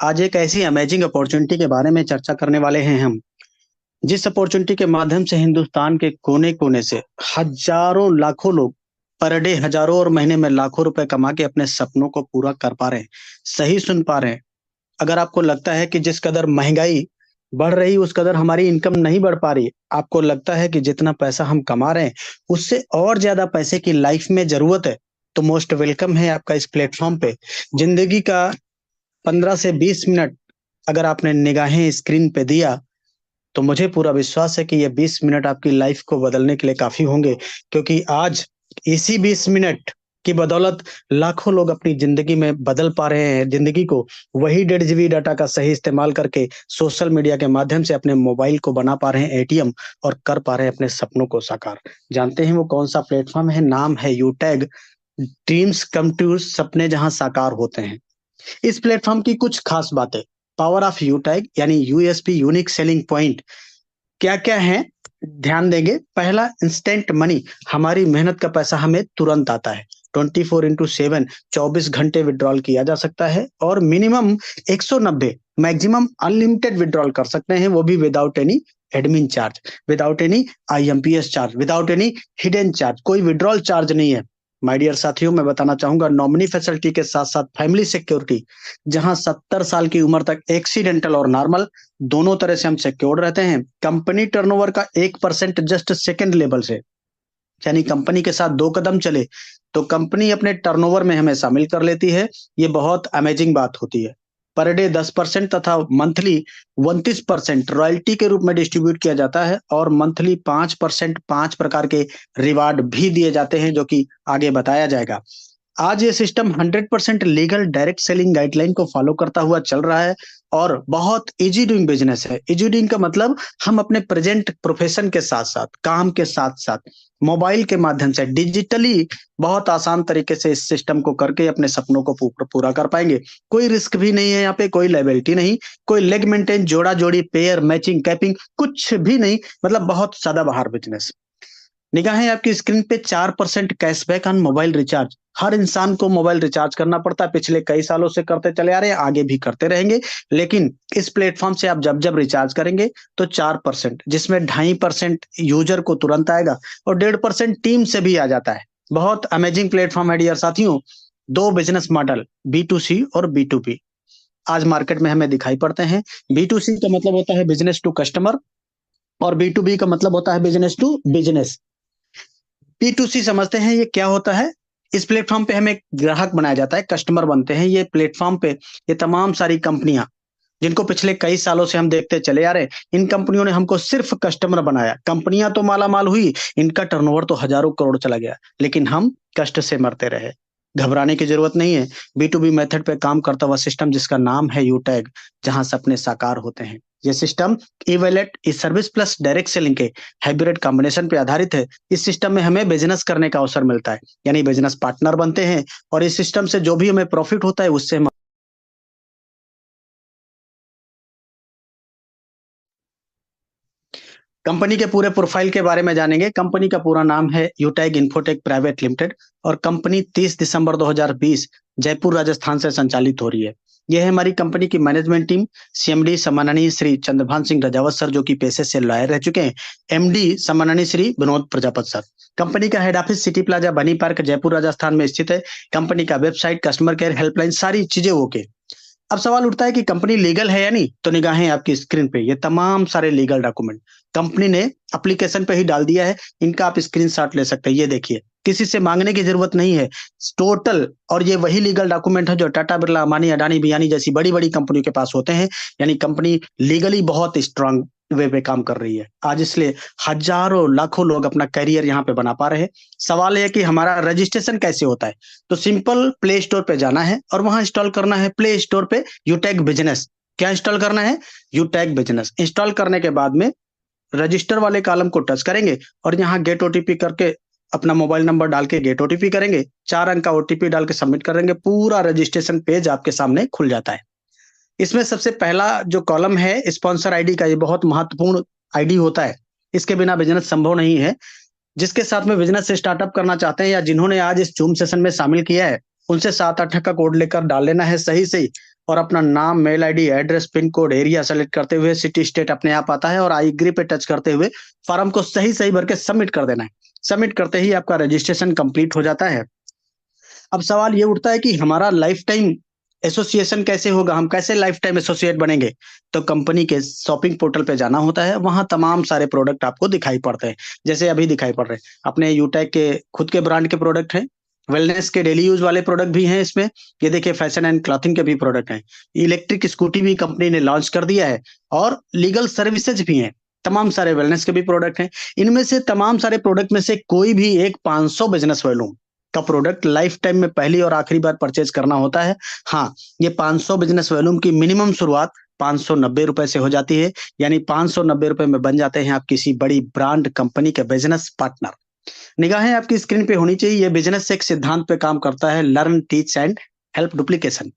आज एक ऐसी अमेजिंग अपॉर्चुनिटी के बारे में चर्चा करने वाले हैं हम, जिस अपॉर्चुनिटी के माध्यम से हिंदुस्तान के कोने-कोने से हज़ारों लाखों लोग पर डे हज़ारों और महीने में लाखों रुपए कमा के अपने सपनों को पूरा कर पा रहे हैं। सही सुन पा रहे हैं। अगर आपको लगता है कि जिस कदर महँगाई बढ़ रही है, उस कदर हमारी इनकम नहीं बढ़ पा रही है, आपको लगता है कि जितना पैसा हम कमा रहे हैं, उससे और ज़्यादा पैसे की लाइफ में ज़रूरत है, तो मोस्ट वेलकम है आपका इस प्लेटफ़ॉर्म पे। ज़िंदगी का 15 से 20 मिनट अगर आपने निगाहें स्क्रीन पे दिया, तो मुझे पूरा विश्वास है कि ये 20 मिनट आपकी लाइफ को बदलने के लिए काफ़ी होंगे, क्योंकि आज इसी 20 मिनट की बदौलत लाखों लोग अपनी ज़िंदगी में बदल पा रहे हैं ज़िंदगी को। वही 1.5 जीबी डाटा का सही इस्तेमाल करके सोशल मीडिया के माध्यम से अपने मोबाइल को बना पा रहे हैं एटीएम और कर पा रहे हैं अपने सपनों को साकार। जानते हैं वो कौन-सा प्लेटफ़ॉर्म है? नाम है यूटैग, ड्रीम्स कम ट्रू, सपने जहाँ साकार होते हैं। इस प्लेटफ़ॉर्म की कुछ खास बातें, पावर ऑफ यूटैग यानी यूएसपी यूनिक सेलिंग पॉइंट क्या-क्या हैं? ध्यान देंगे। पहला इंस्टेंट मनी, हमारी मेहनत का पैसा हमें तुरंत आता है। 24/7 24 घंटे विथड्रॉल किया जा सकता है और मिनिमम 190 मैक्सिमम अनलिमिटेड विथड्रॉल कर सकते हैं, वो भी without any admin charge, without any IMPS charge, without any hidden charge, कोई विथड्रॉल चार्ज नहीं है। माय डियर साथियों, मैं बताना चाहूँगा नॉमिनी फैसिलिटी के साथ-साथ फैमिली सिक्योरिटी, जहाँ 70 साल की उम्र तक एक्सीडेंटल और नॉर्मल दोनों तरह से हम सिक्योर्ड रहते हैं। कंपनी टर्नओवर का 1% जस्ट सेकंड लेवल से, यानी कंपनी के साथ 2 कदम चले, तो कंपनी अपने टर्नओवर में हमें शामिल कर लेती है। ये बहुत अमेजिंग बात होती है। पर डे 10% तथा मंथली 29% रॉयल्टी के रूप में डिस्ट्रीब्यूट किया जाता है और मंथली 5% 5 प्रकार के रिवार्ड भी दिए जाते हैं, जो कि आगे बताया जाएगा। आज ये system 100% legal direct selling guideline को फॉलो करता हुआ चल रहा है और बहुत ईज़ी डूइंग बिज़नेस है। ईज़ी डूइंग का मतलब हम अपने प्रेज़ेंट प्रोफ़ेशन के साथ-साथ, काम के साथ-साथ, मोबाइल के माध्यम से डिजिटली बहुत आसान तरीके से इस सिस्टम को करके अपने सपनों को पूरा कर पाएँगे। कोई रिस्क भी नहीं है यहाँ पे, कोई लायबिलिटी नहीं, कोई लेग मेंटेन, जोड़ा-जोड़ी, पेयर, मैचिंग, कैपिंग कुछ भी नहीं, मतलब बहुत सदाबहार बिज़नेस। निगाहें आपकी स्क्रीन पे 4% कैशबैक ऑन मोबाइल रिचार्ज। हर इंसान को मोबाइल रिचार्ज करना पड़ता है, पिछले कई सालों से करते चले आ रहे हैं, आगे भी करते रहेंगे। लेकिन इस प्लेटफ़ॉर्म से आप जब-जब रिचार्ज करेंगे तो 4%, जिसमें 2.5% यूज़र को तुरंत आएगा और 1.5% टीम से भी आ जाता है। बहुत अमेजिंग प्लेटफ़ॉर्म है डियर साथियों। 2 बिज़नेस मॉडल, बी टू सी और बी टू बी, आज मार्केट में हमें दिखाई पड़ते हैं। बी टू सी का मतलब होता है बिज़नेस टू कस्टमर और बी टू बी का मतलब होता है बिज़नेस टू बिज़नेस। P2C समझते हैं ये क्या होता है? इस प्लेटफ़ॉर्म पे हमें ग्राहक बनाया जाता है, कस्टमर बनते हैं। ये प्लेटफ़ॉर्म पे ये तमाम सारी कंपनियाँ, जिनको पिछले कई सालों से हम देखते चले आ रहे हैं, इन कंपनियों ने हमको सिर्फ़ कस्टमर बनाया। कंपनियाँ तो माला-माल हुई, इनका टर्नओवर तो हज़ारों करोड़ चला गया, लेकिन हम कष्ट से मरते रहे। घबराने की ज़रूरत नहीं है। B2B मेथड पे काम करता हुआ सिस्टम जिसका नाम है यूटैग, जहाँ सपने साकार होते हैं। ये system e-wallet, e-service plus direct selling के हाइब्रिड कॉम्बिनेशन पे आधारित है। इस सिस्टम में हमें बिज़नेस करने का अवसर मिलता है, यानी बिज़नेस पार्टनर बनते हैं और इस सिस्टम से जो भी हमें प्रॉफ़िट होता है, उससे हम कंपनी के पूरे प्रोफाइल के बारे में जानेंगे। कंपनी का पूरा नाम है यूटैग इन्फोटेक प्राइवेट लिमिटेड और कंपनी 30 दिसंबर 2020 जयपुर, राजस्थान से संचालित हो रही है। ये है हमारी कंपनी की मैनेजमेंट टीम। सीएमडी सम्माननीय श्री चंद्रभान सिंह रजावत सर, जो कि पेशे से लॉयर रह चुके हैं। एमडी सम्माननीय श्री विनोद प्रजापत सर। कंपनी का हेड ऑफिस सिटी प्लाजा बनी पार्क जयपुर, राजस्थान में स्थित है। कंपनी का वेबसाइट, कस्टमर केयर हेल्पलाइन, सारी चीजें ओके। अब सवाल उठता है कि कंपनी लीगल है या नहीं, तो निगाहें आपकी स्क्रीन पे, ये तमाम सारे लीगल डॉक्यूमेंट कंपनी ने एप्लीकेशन पे ही डाल दिया है। इनका आप स्क्रीनशॉट ले सकते हैं। ये देखिए, किसी से मांगने की जरूरत नहीं है, टोटल। और ये वही लीगल डॉक्यूमेंट है जो टाटा, बिरला, अंबानी, अडानी, बियानी जैसी बड़ी-बड़ी कंपनियों के पास होते हैं। यानी कंपनी लीगली बहुत स्ट्रांग वे पे काम कर रही है। आज इसलिए हज़ारों, लाखों लोग अपना करियर यहाँ पे बना पा रहे हैं। सवाल ये है कि हमारा रजिस्ट्रेशन कैसे होता है? तो सिंपल प्ले स्टोर पे जाना है और वहाँ इंस्टॉल करना है प्ले स्टोर पे यूटैग बिज़नेस। क्या इंस्टॉल करना है? यूटैग बिज़नेस। इंस्टॉल करने के बाद में रजिस्टर वाले कॉलम को टच करेंगे और यहाँ गेट ओटीपी करके अपना मोबाइल नंबर डाल के गेट ओटीपी करेंगे। 4 अंक का ओटीपी डाल के सबमिट करेंगे, पूरा रजिस्ट्रेशन पेज आपके सामने खुल जाता है। इसमें सबसे पहला जो कॉलम है स्पॉन्सर आईडी का, ये बहुत महत्वपूर्ण आईडी होता है। इसके बिना बिज़नेस संभव नहीं है। जिसके साथ में बिज़नेस स्टार्टअप करना चाहते हैं या जिन्होंने आज इस ज़ूम सेशन में शामिल किया है, उनसे 7-8 का कोड लेकर डाल लेना है सही से ही। और अपना नाम, mail ID, address, pin code, area select करते हुए सिटी स्टेट अपने आप आता है और आई एग्री पे टच करते हुए फॉर्म को सही सही भर के सबमिट कर देना है। सबमिट करते ही आपका रजिस्ट्रेशन कंप्लीट हो जाता है। अब सवाल ये उठता है कि हमारा लाइफ टाइम एसोसिएशन कैसे होगा, हम कैसे लाइफ टाइम एसोसिएट बनेंगे? तो कंपनी के शॉपिंग पोर्टल पे जाना होता है, वहां तमाम सारे प्रोडक्ट आपको दिखाई पड़ते हैं, जैसे अभी दिखाई पड़ रहे हैं। अपने यूटेक के खुद के ब्रांड के प्रोडक्ट हैं, वेलनेस के डेली यूज वाले प्रोडक्ट भी हैं इसमें। ये देखिए फैशन एंड क्लॉथिंग के भी प्रोडक्ट हैं। इलेक्ट्रिक स्कूटी भी कंपनी ने लॉन्च कर दिया है और लीगल सर्विसेज भी हैं। तमाम सारे वेलनेस के भी प्रोडक्ट हैं। इनमें से तमाम सारे प्रोडक्ट में से कोई भी एक 500 बिजनेस वॉल्यूम का प्रोडक्ट लाइफ टाइम में पहली और आखिरी बार परचेज करना होता है। हाँ, ये 500 बिजनेस वॉल्यूम की मिनिमम शुरुआत 590 रुपए से हो जाती है, यानी 590 रुपए में बन जाते हैं आप किसी बड़ी ब्रांड कंपनी के बिजनेस पार्टनर। निगाहें आपकी स्क्रीन पे होनी चाहिए। ये बिजनेस एक सिद्धांत पे काम करता है, learn, teach and help duplication.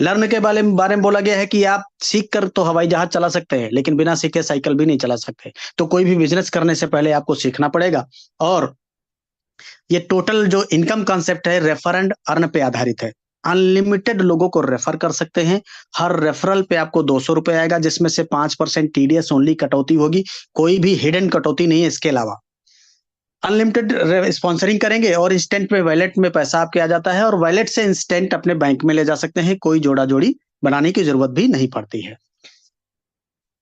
Learn के बारे में बोला गया है कि आप सीख कर तो हवाई जहाज चला सकते हैं, लेकिन बिना सीखे साइकिल भी नहीं चला सकते। तो कोई भी बिजनेस करने से पहले आपको सीखना पड़ेगा। और ये टोटल जो इनकम कॉन्सेप्ट है, रेफर एंड अर्न पे आधारित है। अनलिमिटेड लोगों को रेफर कर सकते हैं। हर रेफरल पे आपको 200 रुपए आएगा, जिसमें से 5% टीडीएस ओनली कटौती होगी। कोई भी हिडन कटौती नहीं है इसके अलावा। अनलिमिटेड स्पॉन्सरिंग करेंगे और इंस्टेंट में वॉलेट में पैसा आपके आ जाता है और वॉलेट से इंस्टेंट अपने बैंक में ले जा सकते हैं। कोई जोड़ा जोड़ी बनाने की जरूरत भी नहीं पड़ती है।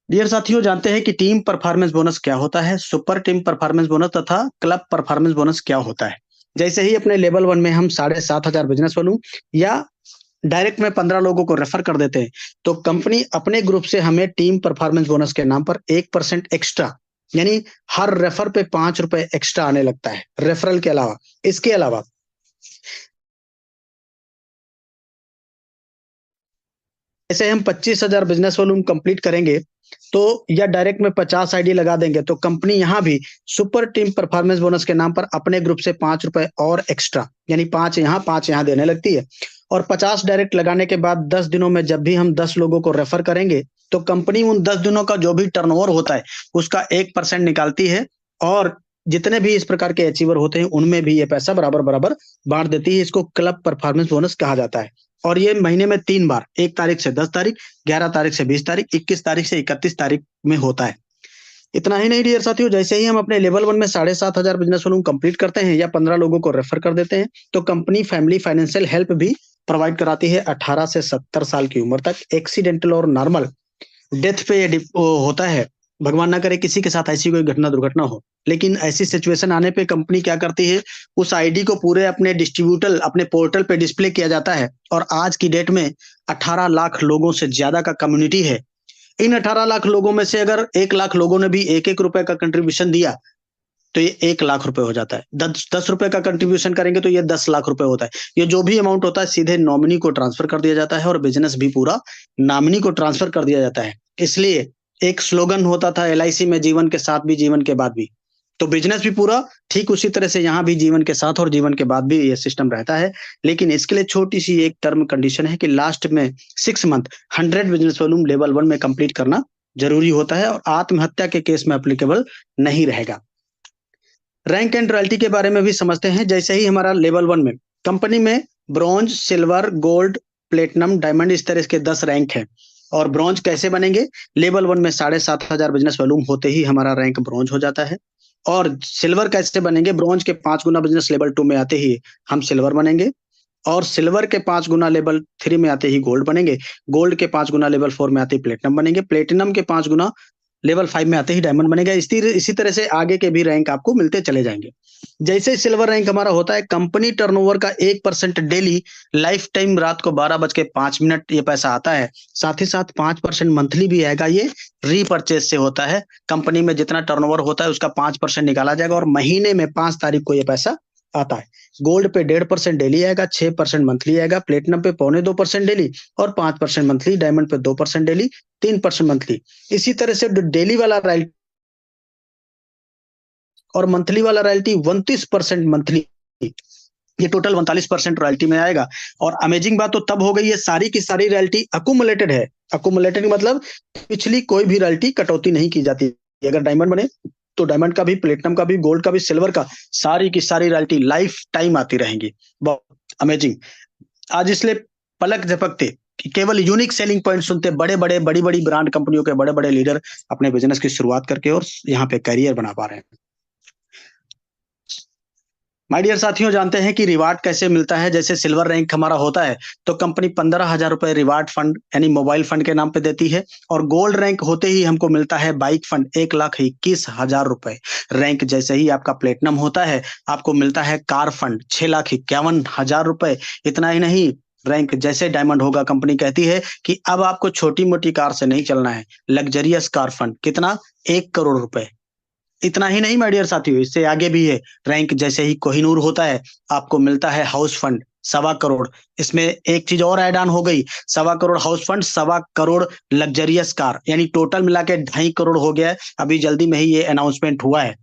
डियर साथियों, जानते हैं कि टीम परफॉर्मेंस बोनस क्या होता है, सुपर टीम परफॉर्मेंस बोनस तथा क्लब परफॉर्मेंस बोनस क्या होता है। जैसे ही अपने लेवल 1 में हम 7,500 बिजनेस वॉल्यूम या डायरेक्ट में 15 लोगों को रेफर कर देते हैं, तो कंपनी अपने ग्रुप से हमें टीम परफॉर्मेंस बोनस के नाम पर 1% एक्स्ट्रा, यानी हर रेफर पे 5 रुपए एक्स्ट्रा आने लगता है रेफरल के अलावा। इसके अलावा जैसे हम 25,000 बिजनेस वॉल्यूम कंप्लीट करेंगे तो या डायरेक्ट में 50 आईडी लगा देंगे, तो कंपनी यहाँ भी सुपर टीम परफॉर्मेंस बोनस के नाम पर अपने ग्रुप से 5 रुपए और एक्स्ट्रा, यानी 5 यहाँ देने लगती है। और 50 डायरेक्ट लगाने के बाद 10 दिनों में जब भी हम 10 लोगों को रेफर करेंगे, तो कंपनी उन 10 दिनों का जो भी टर्नओवर होता है उसका 1% निकालती है और जितने भी इस प्रकार के अचीवर होते हैं उनमें भी ये पैसा बराबर बराबर बांट देती है। इसको क्लब परफॉर्मेंस बोनस कहा जाता है। और ये महीने में 3 बार, 1 तारीख से 10 तारीख, 11 तारीख से 20 तारीख, 21 तारीख से 31 तारीख में होता है। इतना ही नहीं डियर साथियों, जैसे ही हम अपने लेवल 1 में 7,500 बिजनेस वॉल्यूम कंप्लीट करते हैं या 15 लोगों को रेफर कर देते हैं, तो कंपनी फैमिली फाइनेंशियल हेल्प भी प्रोवाइड कराती है। 18 से 70 साल की उम्र तक एक्सीडेंटल और नॉर्मल डेथ पे ये होता है। भगवान ना करे किसी के साथ ऐसी कोई घटना दुर्घटना हो, लेकिन ऐसी सिचुएशन आने पे कंपनी क्या करती है, उस आईडी को पूरे अपने डिस्ट्रीब्यूटर अपने पोर्टल पे डिस्प्ले किया जाता है। और आज की डेट में 18 लाख लोगों से ज्यादा का कम्युनिटी है। इन 18 लाख लोगों में से अगर 1 लाख लोगों ने भी 1-1 रुपए का कंट्रीब्यूशन दिया, तो ये 1 लाख रुपए हो जाता है। 10 रुपए का कंट्रीब्यूशन करेंगे तो ये 10 लाख रुपए होता है। ये जो भी अमाउंट होता है सीधे नॉमिनी को ट्रांसफर कर दिया जाता है और बिजनेस भी पूरा नॉमिनी को ट्रांसफर कर दिया जाता है। इसलिए एक स्लोगन होता था एलआईसी में, जीवन के साथ भी जीवन के बाद भी। तो बिजनेस भी पूरा ठीक उसी तरह से यहाँ भी जीवन के साथ और जीवन के बाद भी ये सिस्टम रहता है। लेकिन इसके लिए छोटी सी एक टर्म कंडीशन है कि लास्ट में 6 मंथ 100 बिजनेस वॉल्यूम लेवल 1 में कंप्लीट करना जरूरी होता है और आत्महत्या के केस में एप्लीकेबल नहीं रहेगा। रैंक एंड रॉयल्टी के बारे में भी समझते हैं। जैसे ही हमारा लेवल 1 में कंपनी में bronze, silver, gold, platinum, diamond, इस तरह के 10 रैंक है। और ब्रॉन्ज कैसे बनेंगे, लेवल 1 में 7,500 बिजनेस वॉल्यूम होते ही हमारा रैंक ब्रॉन्ज हो जाता है। और सिल्वर कैसे बनेंगे, ब्रॉन्ज के 5 गुना बिजनेस लेवल 2 में आते ही हम सिल्वर बनेंगे। और सिल्वर के 5 गुना लेवल 3 में आते ही गोल्ड बनेंगे। गोल्ड के 5 गुना लेवल 4 में आते ही प्लेटिनम बनेंगे। प्लेटिनम के 5 गुना लेवल 5 में आते ही डायमंड बनेगा। इसी तरह से आगे के भी रैंक आपको मिलते चले जाएंगे। जैसे सिल्वर रैंक हमारा होता है, कंपनी टर्नओवर का 1% डेली लाइफ टाइम रात को 12:05 ये पैसा आता है। साथ ही साथ 5% मंथली भी आएगा। ये रीपरचेज से होता है। कंपनी में जितना टर्नओवर होता है उसका 5% निकाला जाएगा और महीने में 5 तारीख को ये पैसा आता है। गोल्ड पे 1.5% डेली आएगा, 6% मंथली आएगा। प्लेटिनम पे 0.25% डेली और 5% मंथली। डायमंड पे 2% डेली, 3% मंथली। इसी तरह से डेली वाला रॉयल्टी और मंथली वाला रॉयल्टी 29% मंथली, ये टोटल 39% रॉयल्टी में आएगा। और अमेजिंग बात तो तब हो गई, ये सारी की सारी रॉयल्टी अकुमुलेटेड है। अकुमुलेटेड मतलब पिछली कोई भी रॉयल्टी कटौती नहीं की जाती। अगर डायमंड बने तो डायमंड का भी, प्लेटिनम का भी, गोल्ड का भी, सिल्वर का, सारी की सारी रॉयल्टी लाइफ टाइम आती रहेंगी। बहुत अमेजिंग। आज इसलिए पलक झपकते केवल यूनिक सेलिंग पॉइंट सुनते बड़े बड़े बड़ी बड़ी ब्रांड कंपनियों के बड़े बड़े लीडर अपने बिजनेस की शुरुआत करके और यहाँ पे करियर बना पा रहे हैं। माय डियर साथियों, जानते हैं कि रिवार्ड कैसे मिलता है। जैसे सिल्वर रैंक हमारा होता है तो कंपनी 15,000 रुपए रिवार्ड फंड यानी मोबाइल फंड के नाम पे देती है, और गोल्ड रैंक होते ही हमको मिलता है बाइक फंड 1,21,000 रुपए। रैंक जैसे ही आपका प्लेटिनम होता है आपको मिलता है कार फंड 6,51,000 रुपए। इतना ही नहीं, रैंक जैसे डायमंड होगा कंपनी कहती है कि अब आपको छोटी मोटी कार से नहीं चलना है, लग्जरियस कार फंड कितना, 1 करोड़ रुपए। इतना ही नहीं माय डियर साथियों, इससे आगे भी है। रैंक जैसे ही कोहिनूर होता है आपको मिलता है हाउस फंड 1.25 करोड़। इसमें एक चीज और ऐड ऑन हो गई, 1.25 crore house fund, 1.25 crore luxurious car, यानी टोटल मिला के 2.5 करोड़ हो गया है। अभी जल्दी में ही ये अनाउंसमेंट हुआ है।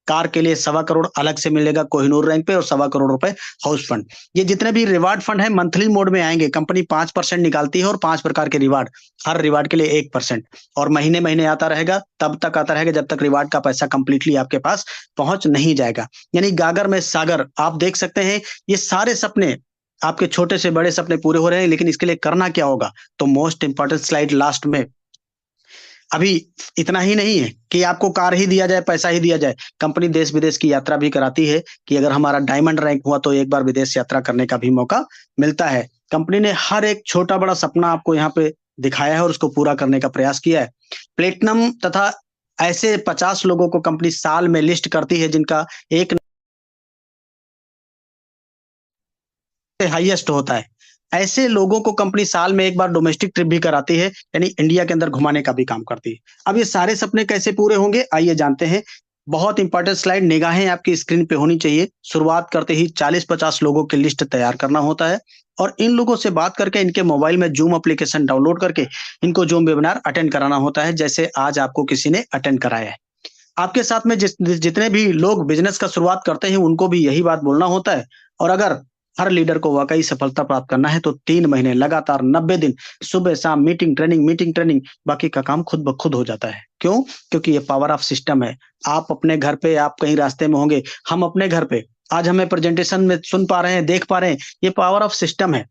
कार के लिए 1.25 करोड़ अलग से मिलेगा कोहिनूर रैंक पे, और 1.25 करोड़ रुपए हाउस फंड। ये जितने भी रिवार्ड फंड है मंथली मोड में आएंगे। कंपनी 5% निकालती है और 5 प्रकार के रिवार्ड, हर रिवार्ड के लिए 1%, और महीने महीने आता रहेगा, तब तक आता रहेगा जब तक रिवार्ड का पैसा कंप्लीटली आपके पास पहुंच नहीं जाएगा। यानी गागर में सागर, आप देख सकते हैं ये सारे सपने, आपके छोटे से बड़े सपने पूरे हो रहे हैं। लेकिन इसके लिए करना क्या होगा, तो मोस्ट इंपॉर्टेंट स्लाइड लास्ट में। अभी इतना ही नहीं है कि आपको कार ही दिया जाए, पैसा ही दिया जाए, कंपनी देश विदेश की यात्रा भी कराती है कि अगर हमारा डायमंड रैंक हुआ तो एक बार विदेश यात्रा करने का भी मौका मिलता है। कंपनी ने हर एक छोटा बड़ा सपना आपको यहाँ पे दिखाया है और उसको पूरा करने का प्रयास किया है। प्लेटिनम तथा ऐसे 50 लोगों को कंपनी साल में लिस्ट करती है जिनका एक हाईएस्ट होता है। ऐसे लोगों को कंपनी साल में एक बार डोमेस्टिक ट्रिप भी कराती है, यानी इंडिया के अंदर घुमाने का भी काम करती है। अब ये सारे सपने कैसे पूरे होंगे, आइए जानते हैं। बहुत इंपॉर्टेंट स्लाइड, निगाहें आपकी स्क्रीन पे होनी चाहिए। शुरुआत करते ही 40-50 लोगों की लिस्ट तैयार करना होता है, और इन लोगों से बात करके इनके मोबाइल में जूम एप्लीकेशन डाउनलोड करके इनको जूम वेबिनार अटेंड कराना होता है, जैसे आज आपको किसी ने अटेंड कराया है। आपके साथ में जितने भी लोग बिजनेस का शुरुआत करते हैं उनको भी यही बात बोलना होता है। और अगर हर लीडर को वाकई सफलता प्राप्त करना है तो 3 महीने लगातार 90 दिन सुबह शाम मीटिंग ट्रेनिंग, बाकी का काम खुद ब खुद हो जाता है। क्यों? क्योंकि ये पावर ऑफ सिस्टम है। आप अपने घर पे, आप कहीं रास्ते में होंगे, हम अपने घर पे, आज हमें प्रेजेंटेशन में सुन पा रहे हैं, देख पा रहे हैं, ये पावर ऑफ सिस्टम है।